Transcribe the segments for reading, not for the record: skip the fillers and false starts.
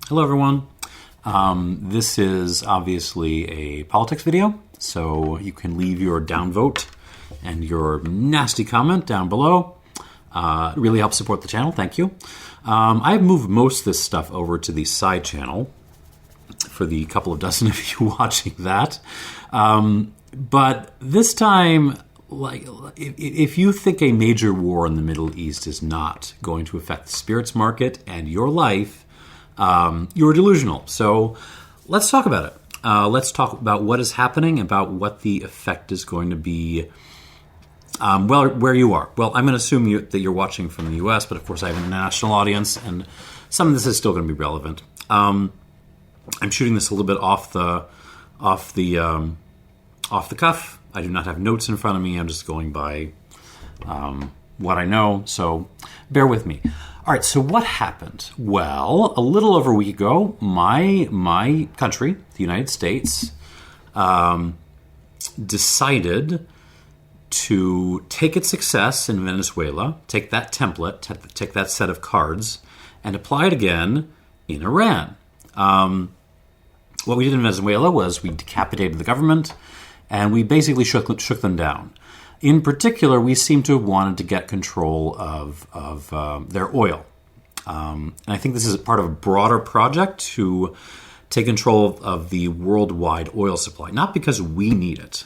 Hello, everyone. This is obviously a politics video, so you can leave your downvote and your nasty comment down below. It really helps support the channel. Thank you. I've moved most of this stuff over to the side channel for the couple of dozen of you watching that. But this time, if you think a major war in the Middle East is not going to affect the spirits market and your life, you're delusional. So let's talk about it. Let's talk about what is happening, about what the effect is going to be, where you are. Well, I'm going to assume that you're watching from the U.S., but of course I have an international audience, and some of this is still going to be relevant. I'm shooting this a little bit off the cuff. I do not have notes in front of me. I'm just going by what I know, so bear with me. All right, so what happened? Well, a little over a week ago, my country, the United States, decided to take its success in Venezuela, take that template, take that set of cards, and apply it again in Iran. What we did in Venezuela was we decapitated the government, and we basically shook them down. In particular, we seem to have wanted to get control of their oil. And I think this is part of a broader project to take control of the worldwide oil supply. Not because we need it,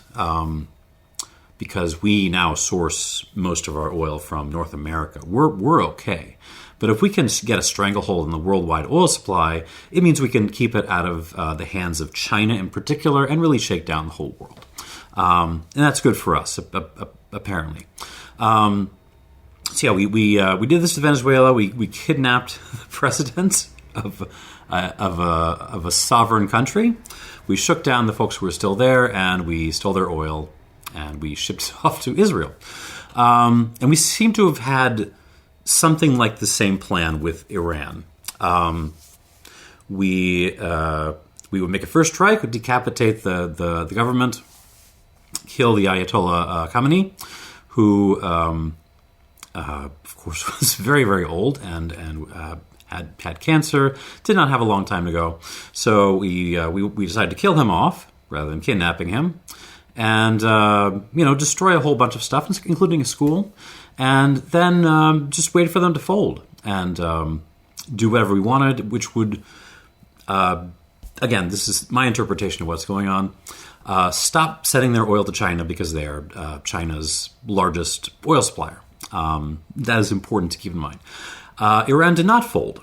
because we now source most of our oil from North America. We're okay. But if we can get a stranglehold in the worldwide oil supply, it means we can keep it out of the hands of China in particular and really shake down the whole world. And that's good for us, apparently. So yeah, we did this to Venezuela. We kidnapped the president of a sovereign country. We shook down the folks who were still there, and we stole their oil, and we shipped it off to Israel. And we seem to have had something like the same plan with Iran. We would make a first strike, would decapitate the government, kill the Ayatollah Khamenei, who, of course, was very, very old and had cancer, did not have a long time to go. So we decided to kill him off rather than kidnapping him, and destroy a whole bunch of stuff, including a school, and then just wait for them to fold and do whatever we wanted, which would, again, this is my interpretation of what's going on. Stop sending their oil to China because they are China's largest oil supplier. That is important to keep in mind. Iran did not fold,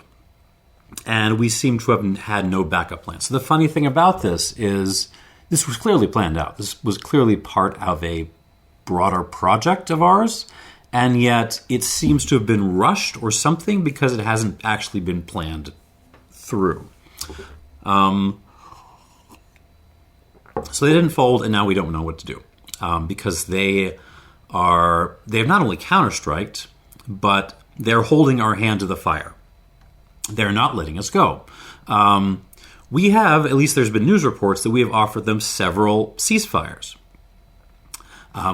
and we seem to have had no backup plan. So the funny thing about this is this was clearly planned out. This was clearly part of a broader project of ours, and yet it seems to have been rushed or something because it hasn't actually been planned through. So they didn't fold, and now we don't know what to do because they have not only counterstriked, but they're holding our hand to the fire. They're not letting us go. We have, at least there's been news reports that we have offered them several ceasefires.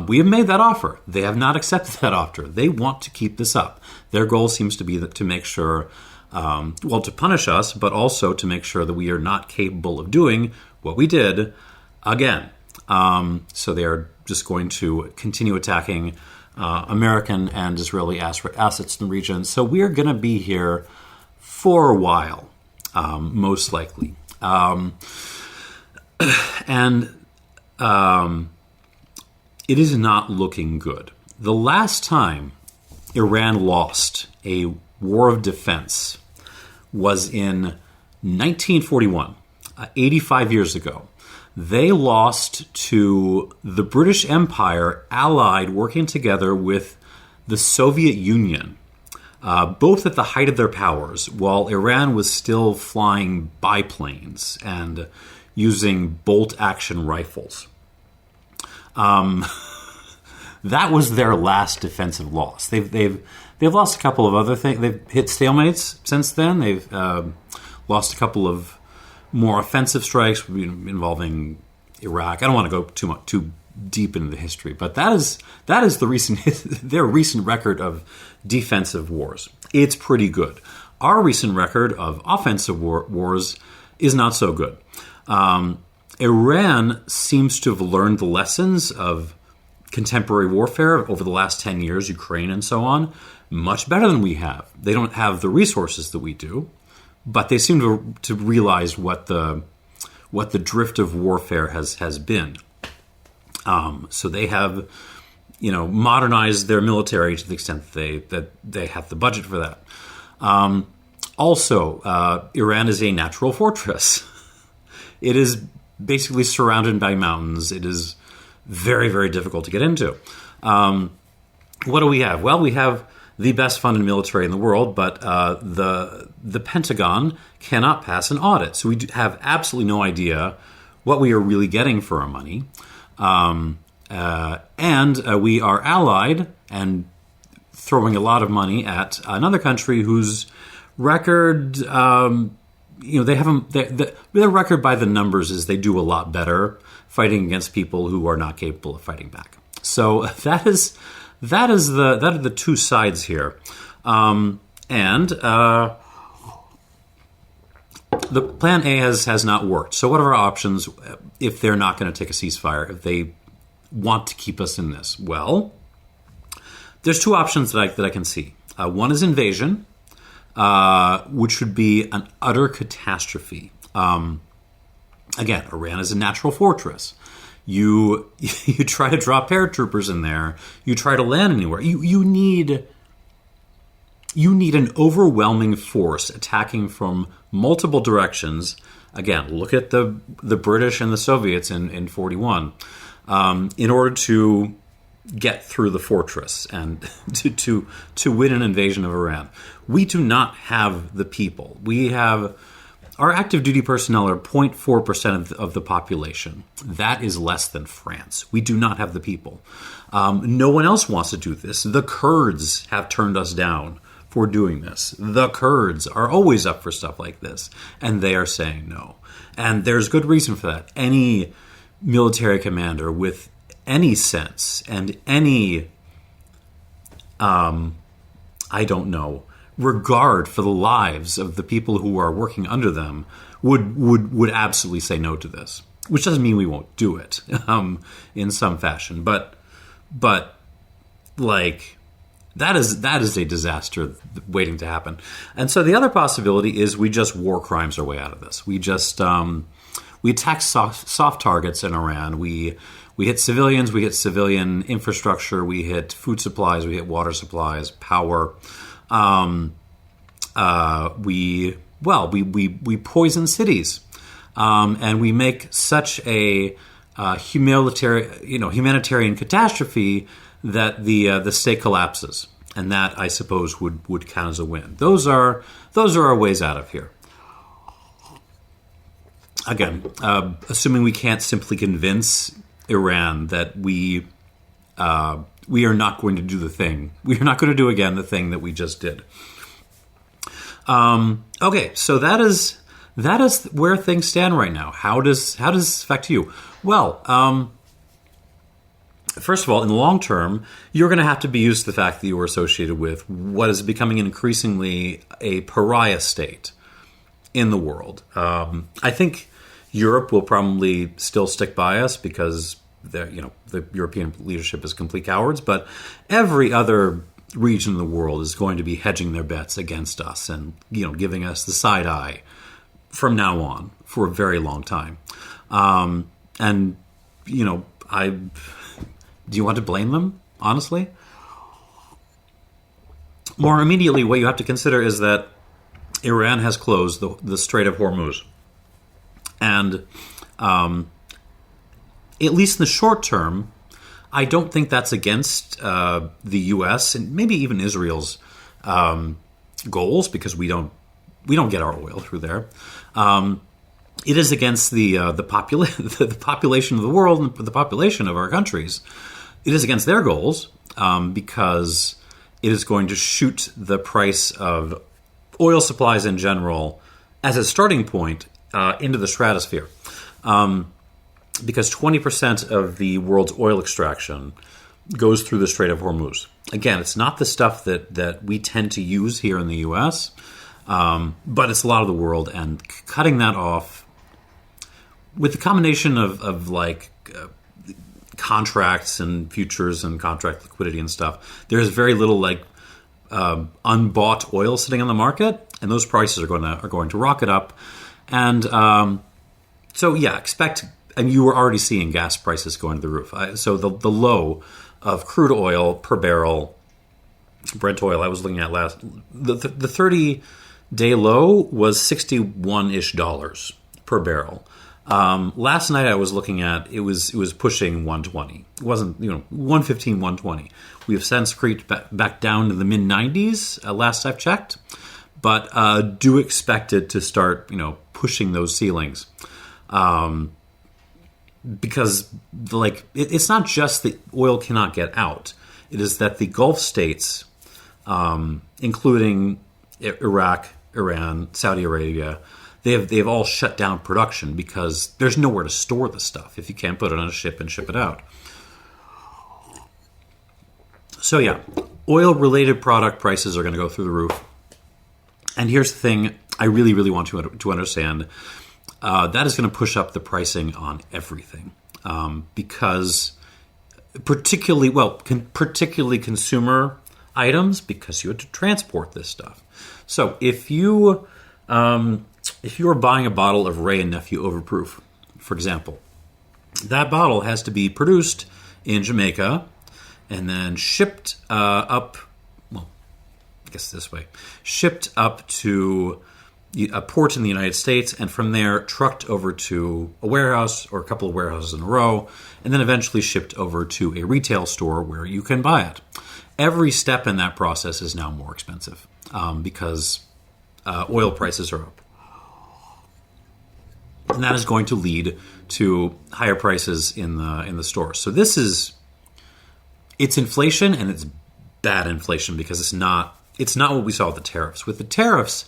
We have made that offer. They have not accepted that offer. They want to keep this up. Their goal seems to be to make sure, to punish us, but also to make sure that we are not capable of doing what we did again. So they are just going to continue attacking American and Israeli assets in the region. So we are going to be here for a while, most likely. It is not looking good. The last time Iran lost a war of defense was in 1941, 85 years ago. They lost to the British Empire allied, working together with the Soviet Union, both at the height of their powers, while Iran was still flying biplanes and using bolt-action rifles. That was their last defensive loss. They've lost a couple of other things. They've hit stalemates since then. They've lost a couple of more offensive strikes involving Iraq. I don't want to go too deep into the history, but that is their recent record of defensive wars. It's pretty good. Our recent record of offensive wars is not so good. Iran seems to have learned the lessons of contemporary warfare over the last 10 years, Ukraine and so on, much better than we have. They don't have the resources that we do, but they seem to realize what the drift of warfare has been. So they have, modernized their military to the extent that they have the budget for that. Also, Iran is a natural fortress. It is basically surrounded by mountains. It is very, very difficult to get into. What do we have? Well, we have the best funded military in the world, but the Pentagon cannot pass an audit. So we have absolutely no idea what we are really getting for our money. And we are allied and throwing a lot of money at another country whose record, they haven't. Their record by the numbers is they do a lot better fighting against people who are not capable of fighting back. So that are the two sides here, and the plan A has not worked. So what are our options if they're not going to take a ceasefire? If they want to keep us in this? Well, there's two options that I can see. One is invasion, which would be an utter catastrophe. Again, Iran is a natural fortress. You try to draw paratroopers in there. You try to land anywhere. You need an overwhelming force attacking from multiple directions. Again, look at the British and the Soviets in 41. In order to get through the fortress and to win an invasion of Iran. We do not have the people. We have our active duty personnel are 0.4% of the population. That is less than France. We do not have the people. No one else wants to do this. The Kurds have turned us down for doing this. The Kurds are always up for stuff like this, and they are saying no. And there's good reason for that. Any military commander with any sense and any, regard for the lives of the people who are working under them would absolutely say no to this. Which doesn't mean we won't do it in some fashion, but like that is a disaster waiting to happen. And so the other possibility is we just war crimes our way out of this. We just we attack soft targets in Iran. We hit civilians. We hit civilian infrastructure. We hit food supplies. We hit water supplies, power. We poison cities, and we make such a humanitarian catastrophe that the state collapses, and that I suppose would count as a win. Those are our ways out of here. Again, assuming we can't simply convince Iran that we are not going to do the thing. We are not going to do again the thing that we just did. Okay, so that is where things stand right now. How does this affect you? Well, first of all, in the long term, you're going to have to be used to the fact that you are associated with what is becoming increasingly a pariah state in the world. I think Europe will probably still stick by us because the European leadership is complete cowards, but every other region of the world is going to be hedging their bets against us and giving us the side eye from now on for a very long time. Do you want to blame them, honestly? More immediately, what you have to consider is that Iran has closed the Strait of Hormuz. And at least in the short term, I don't think that's against the U.S. and maybe even Israel's goals, because we don't get our oil through there. It is against the population of the world and the population of our countries. It is against their goals because it is going to shoot the price of oil supplies in general as a starting point into the stratosphere. Because 20% of the world's oil extraction goes through the Strait of Hormuz. Again, it's not the stuff that we tend to use here in the U.S. But it's a lot of the world, and cutting that off with the combination of contracts and futures and contract liquidity and stuff, there's very little unbought oil sitting on the market, and those prices are going to rocket up. And expect. And you were already seeing gas prices going to the roof. So the low of crude oil per barrel, Brent oil, I was looking at the 30-day low was $61-ish per barrel. Last night I was looking at it was pushing 120. It wasn't 115, 120. We have since creeped back down to the mid 90s last I've checked, but do expect it to start pushing those ceilings. Because it's not just that oil cannot get out; it is that the Gulf states, including Iraq, Iran, Saudi Arabia, they've all shut down production because there's nowhere to store the stuff if you can't put it on a ship and ship it out. So yeah, oil-related product prices are going to go through the roof. And here's the thing I really, really want you to understand. That is going to push up the pricing on everything because particularly consumer items, because you had to transport this stuff. So if you are buying a bottle of Wray & Nephew Overproof, for example, that bottle has to be produced in Jamaica and then shipped up to a port in the United States, and from there trucked over to a warehouse or a couple of warehouses in a row, and then eventually shipped over to a retail store where you can buy it. Every step in that process is now more expensive because oil prices are up. And that is going to lead to higher prices in the stores. So it's inflation, and it's bad inflation because it's not what we saw with the tariffs. With the tariffs,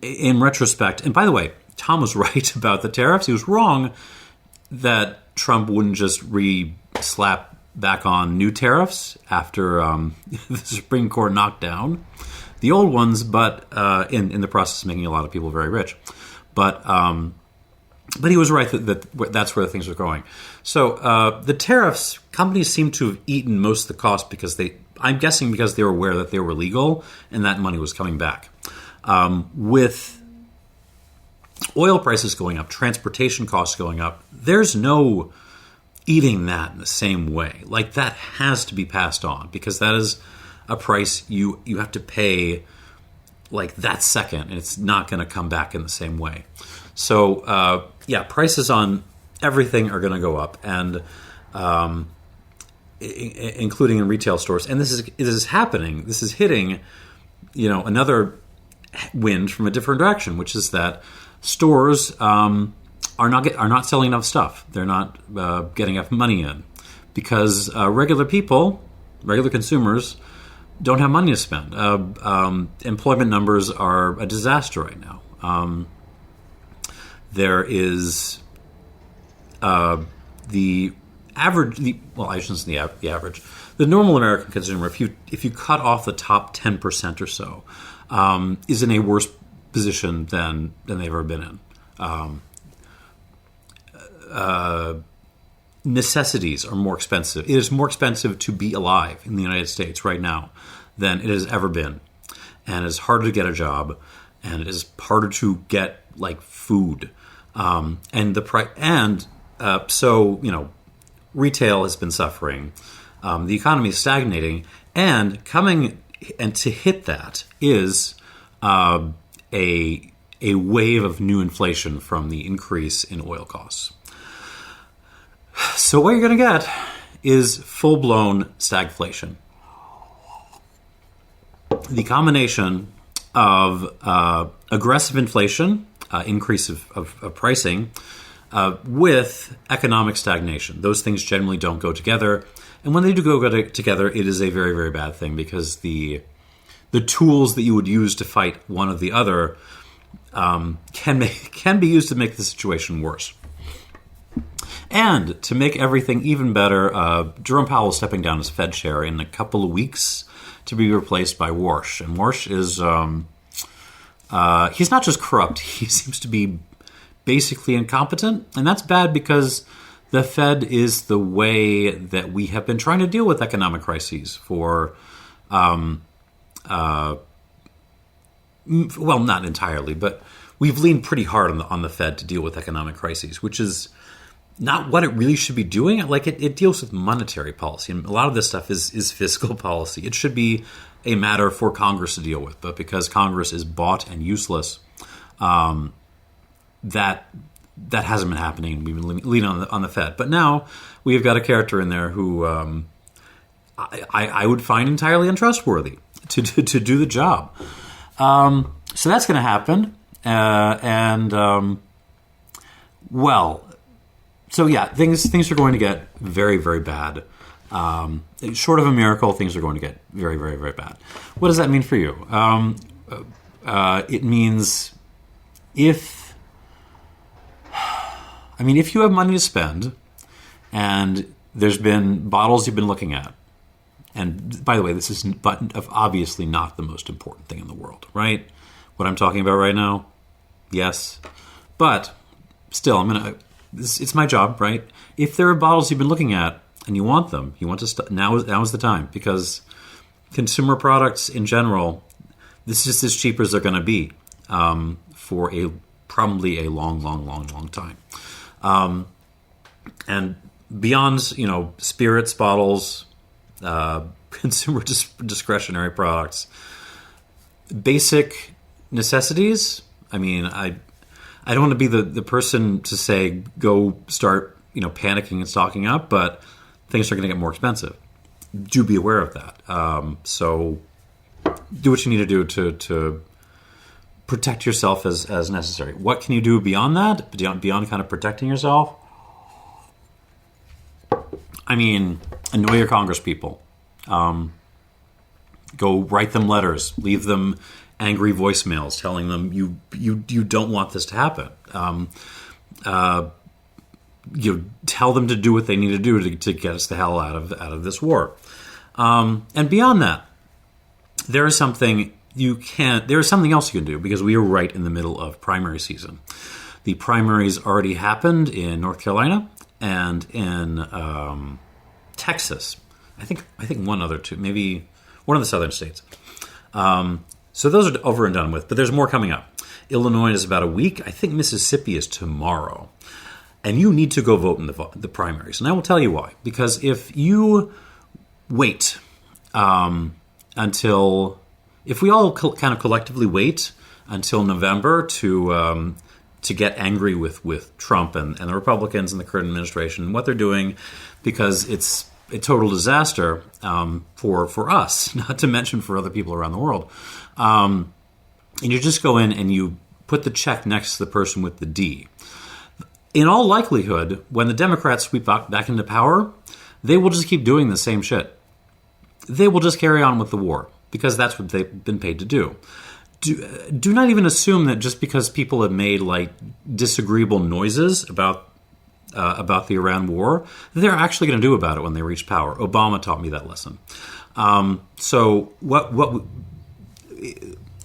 in retrospect, and by the way, Tom was right about the tariffs. He was wrong that Trump wouldn't just slap back on new tariffs after the Supreme Court knocked down the old ones, but in the process of making a lot of people very rich. But he was right that that's where things are going. So the tariffs, companies seem to have eaten most of the cost because I'm guessing because they were aware that they were legal and that money was coming back. With oil prices going up, transportation costs going up, there's no eating that in the same way. That has to be passed on because that is a price you have to pay that second, and it's not going to come back in the same way. So, prices on everything are going to go up, and including in retail stores. And this is happening. This is hitting, another wind from a different direction, which is that stores are not selling enough stuff. They're not getting enough money in because regular consumers don't have money to spend. Employment numbers are a disaster right now. There is the average. I shouldn't say the average. The normal American consumer, if you cut off the top 10% or so, is in a worse position than they've ever been in. Necessities are more expensive. It is more expensive to be alive in the United States right now than it has ever been, and it's harder to get a job, and it is harder to get food, and the price. And retail has been suffering. The economy is stagnating, and coming and to hit that is a wave of new inflation from the increase in oil costs. So what you're going to get is full-blown stagflation. The combination of aggressive inflation, increase of pricing, with economic stagnation. Those things generally don't go together. And when they do go together, it is a very, very bad thing because the tools that you would use to fight one or the other can be used to make the situation worse. And to make everything even better, Jerome Powell is stepping down as Fed chair in a couple of weeks to be replaced by Warsh. And Warsh is He's not just corrupt, he seems to be basically incompetent. And that's bad because the Fed is the way that we have been trying to deal with economic crises for, well, not entirely, but we've leaned pretty hard on the Fed to deal with economic crises, which is not what it really should be doing. Like it deals with monetary policy, and a lot of this stuff is fiscal policy. It should be a matter for Congress to deal with, but because Congress is bought and useless, that hasn't been happening. We've been leaning on the Fed, but now we've got a character in there who I would find entirely untrustworthy to do the job. So that's going to happen, so yeah, things are going to get very, very bad. Short of a miracle, things are going to get very, very, very bad. What does that mean for you? It means if you have money to spend and there's been bottles you've been looking at, and by the way, this is obviously not the most important thing in the world, right? What I'm talking about right now, yes. But still, it's my job, right? If there are bottles you've been looking at and you want them, now is the time, because consumer products in general, this is as cheap as they're going to be for probably a long, long, long, long time. And beyond, spirits, bottles, consumer discretionary products, basic necessities. I don't want to be the person to say go start panicking and stocking up, but things are going to get more expensive. Do be aware of that. So do what you need to do to protect yourself as necessary. What can you do beyond that? Beyond kind of protecting yourself? Annoy your Congress people. Go write them letters. Leave them angry voicemails telling them you don't want this to happen. Tell them to do what they need to do to get us the hell out of this war. And beyond that, there is something else you can do, because we are right in the middle of primary season. The primaries already happened in North Carolina and in Texas. I think one other two, maybe one of the southern states. So those are over and done with, but there's more coming up. Illinois is about a week. I think Mississippi is tomorrow. And you need to go vote in the primaries. And I will tell you why. Because if you wait if we all kind of collectively wait until November to get angry with Trump and the Republicans and the current administration and what they're doing, because it's a total disaster for us, not to mention for other people around the world. And you just go in and you put the check next to the person with the D. In all likelihood, when the Democrats sweep back into power, they will just keep doing the same shit. They will just carry on with the war, because that's what they've been paid to do. Do not even assume that just because people have made disagreeable noises about the Iran war, they're actually going to do about it when they reach power. Obama taught me that lesson. So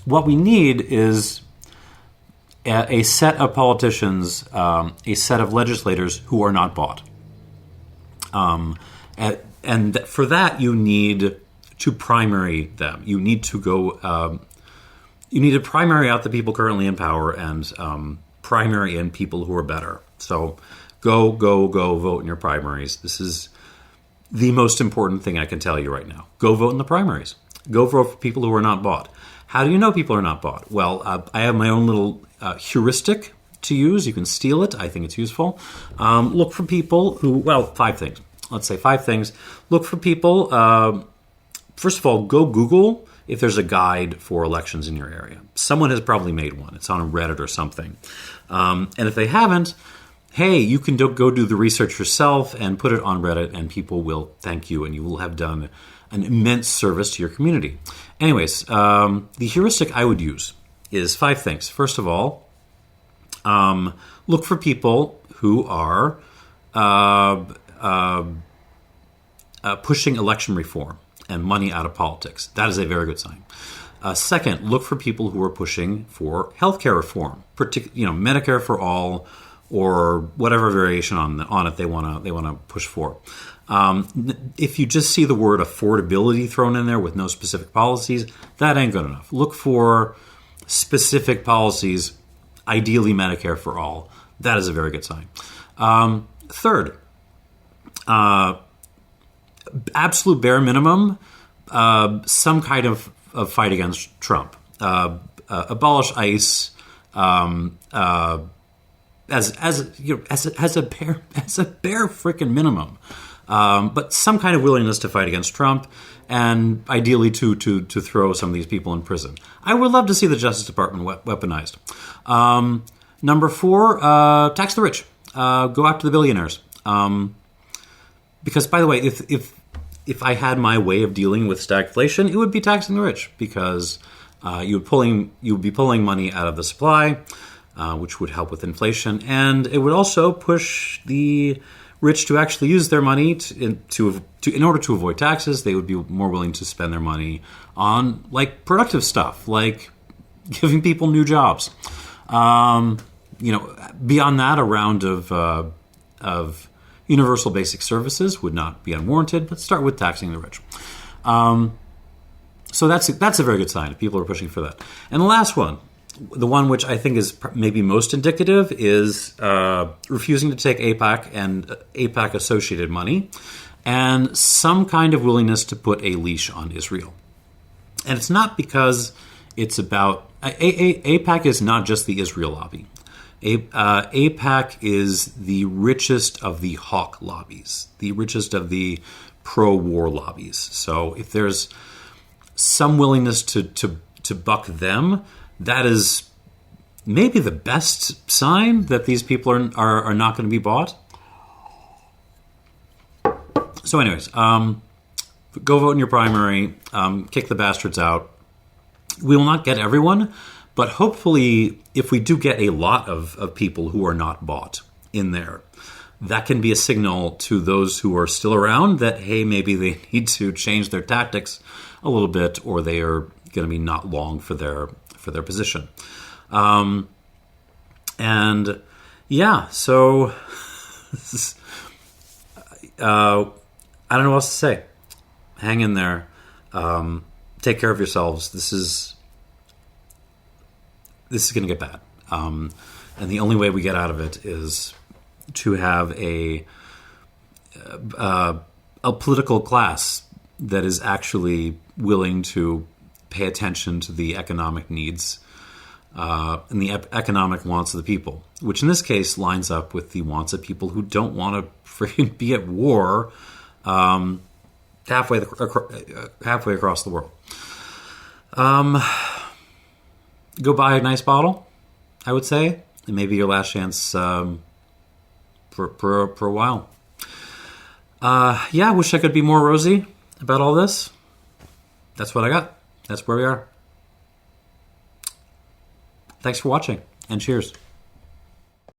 what we need is a set of politicians, a set of legislators who are not bought. And for that, you need to primary them. You need to go. You need to primary out the people currently in power and primary in people who are better. So go vote in your primaries. This is the most important thing I can tell you right now. Go vote in the primaries. Go vote for people who are not bought. How do you know people are not bought? Well, I have my own little heuristic to use. You can steal it. I think it's useful. Look for people who, 5 things. Let's say 5 things. Look for people. First of all, go Google if there's a guide for elections in your area. Someone has probably made one. It's on Reddit or something. And if they haven't, hey, you can go do the research yourself and put it on Reddit, and people will thank you, and you will have done an immense service to your community. Anyways, the heuristic I would use is 5 things. First of all, look for people who are pushing election reform and money out of politics. That is a very good sign. Second, look for people who are pushing for healthcare reform, Medicare for all, or whatever variation on it they want to push for. If you just see the word affordability thrown in there with no specific policies, that ain't good enough. Look for specific policies, ideally Medicare for all. That is a very good sign. Third, absolute bare minimum, some kind of fight against Trump. Abolish ICE as a bare freaking minimum. But some kind of willingness to fight against Trump, and ideally to throw some of these people in prison. I would love to see the Justice Department weaponized. Number 4, tax the rich. Go after the billionaires. Because, by the way, if I had my way of dealing with stagflation, it would be taxing the rich, because you would be pulling money out of the supply, which would help with inflation, and it would also push the rich to actually use their money in order to avoid taxes. They would be more willing to spend their money on productive stuff, like giving people new jobs. Beyond that, a round of universal basic services would not be unwarranted, but start with taxing the rich. So that's a very good sign if people are pushing for that. And the last one, the one which I think is maybe most indicative, is refusing to take AIPAC and AIPAC-associated money, and some kind of willingness to put a leash on Israel. And it's not because it's about... AIPAC is not just the Israel lobby. AIPAC is the richest of the hawk lobbies, the richest of the pro-war lobbies. So if there's some willingness to buck them, that is maybe the best sign that these people are not going to be bought. So anyways, go vote in your primary, kick the bastards out. We will not get everyone, but hopefully if we do get a lot of people who are not bought in there, that can be a signal to those who are still around that, hey, maybe they need to change their tactics a little bit, or they are going to be not long for their position. And yeah, so I don't know what else to say. Hang in there. Take care of yourselves. This is going to get bad. And the only way we get out of it is to have a political class that is actually willing to pay attention to the economic needs and the economic wants of the people, which in this case lines up with the wants of people who don't want to freaking be at war halfway across the world. Go buy a nice bottle, I would say. It may be your last chance for a while. I wish I could be more rosy about all this. That's what I got. That's where we are. Thanks for watching, and cheers.